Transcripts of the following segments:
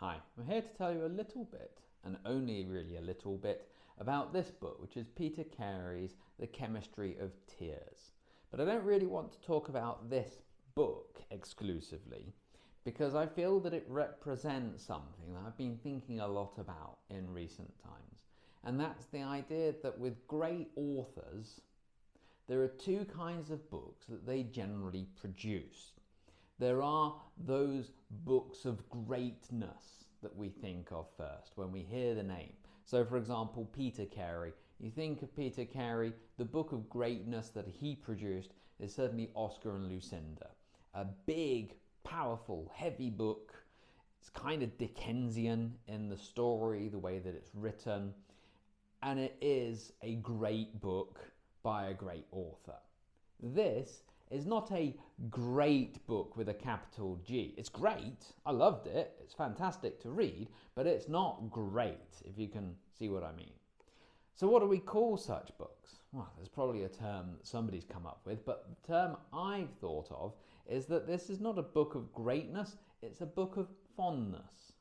Hi, I'm here to tell you a little bit, and only really a little bit, about this book, which is Peter Carey's The Chemistry of Tears. But I don't really want to talk about this book exclusively, because I feel that it represents something that I've been thinking a lot about in recent times. And that's the idea that with great authors, there are two kinds of books that they generally produce. There are those books of greatness that we think of first when we hear the name. So for example, Peter Carey. You think of Peter Carey, the book of greatness that he produced is certainly Oscar and Lucinda. A big, powerful, heavy book. It's kind of Dickensian in the story, the way that it's written. And it is a great book by a great author. This is not a great book with a capital G. It's great, I loved it, it's fantastic to read, but it's not great, if you can see what I mean. So what do we call such books? Well, there's probably a term that somebody's come up with, but the term I've thought of is that this is not a book of greatness, it's a book of fondness.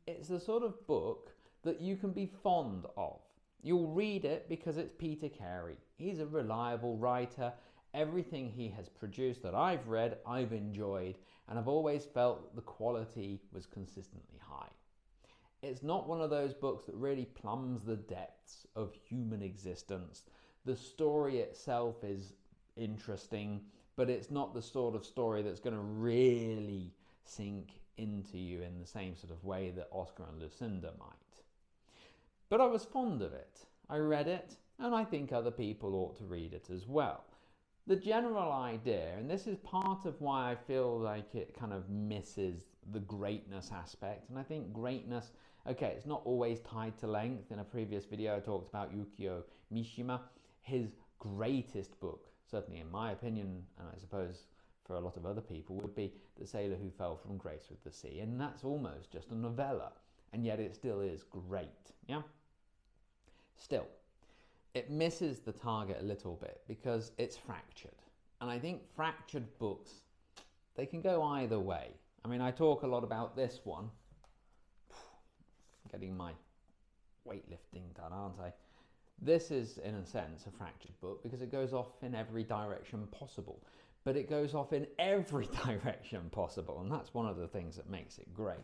It's the sort of book that you can be fond of. You'll read it because it's Peter Carey. He's a reliable writer. Everything he has produced that I've read, I've enjoyed, and I've always felt the quality was consistently high. It's not one of those books that really plumbs the depths of human existence. The story itself is interesting, but it's not the sort of story that's going to really sink into you in the same sort of way that Oscar and Lucinda might. But I was fond of it. I read it, and I think other people ought to read it as well. The general idea, and this is part of why I feel like it kind of misses the greatness aspect, and I think greatness, okay, it's not always tied to length. In a previous video I talked about Yukio Mishima. His greatest book, certainly in my opinion, and I suppose for a lot of other people, would be The Sailor Who Fell from Grace with the Sea, and that's almost just a novella, and yet it still is great, yeah? Still, it misses the target a little bit because it's fractured. And I think fractured books, they can go either way. I mean, I talk a lot about this one. Getting my weightlifting done, aren't I? This is, in a sense, a fractured book because it goes off in every direction possible. But it goes off in every direction possible, and that's one of the things that makes it great.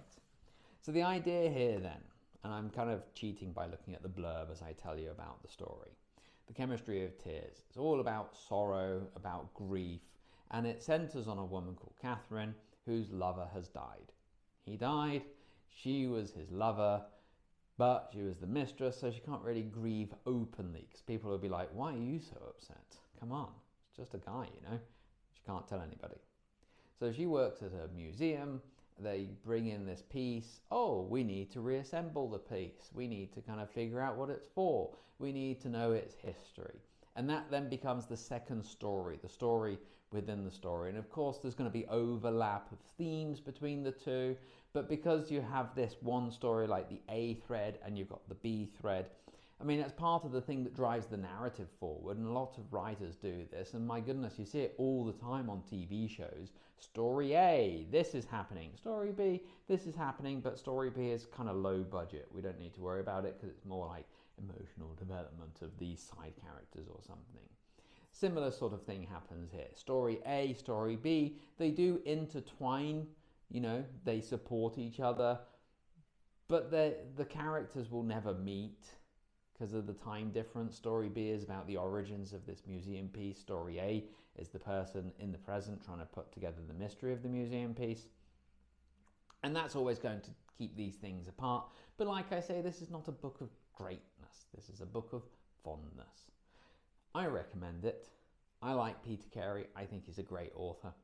So the idea here then, and I'm kind of cheating by looking at the blurb as I tell you about the story. The Chemistry of Tears. It's all about sorrow, about grief, and it centres on a woman called Catherine whose lover has died. He died, she was his lover, but she was the mistress, so she can't really grieve openly because people will be like, why are you so upset? Come on, it's just a guy, you know. She can't tell anybody. So she works at a museum. They bring in this piece. Oh, we need to reassemble the piece. We need to kind of figure out what it's for. We need to know its history. And that then becomes the second story, the story within the story. And of course, there's going to be overlap of themes between the two. But because you have this one story like the A thread and you've got the B thread, I mean, that's part of the thing that drives the narrative forward, and a lot of writers do this, and my goodness, you see it all the time on TV shows. Story A, this is happening. Story B, this is happening, but story B is kind of low budget. We don't need to worry about it because it's more like emotional development of these side characters or something. Similar sort of thing happens here. Story A, story B, they do intertwine, you know, they support each other, but the characters will never meet because of the time difference. Story B is about the origins of this museum piece. Story A is the person in the present trying to put together the mystery of the museum piece. And that's always going to keep these things apart. But like I say, this is not a book of greatness. This is a book of fondness. I recommend it. I like Peter Carey. I think he's a great author.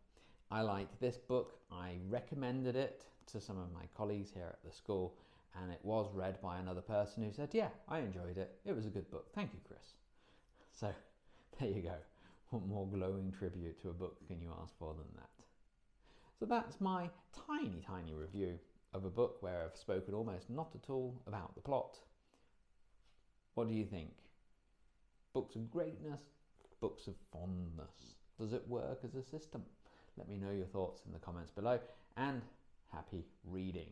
I liked this book. I recommended it to some of my colleagues here at the school, and it was read by another person who said, yeah, I enjoyed it. It was a good book. Thank you, Chris. So there you go. What more glowing tribute to a book can you ask for than that? So that's my tiny, tiny review of a book where I've spoken almost not at all about the plot. What do you think? Books of greatness, books of fondness. Does it work as a system? Let me know your thoughts in the comments below, and happy reading.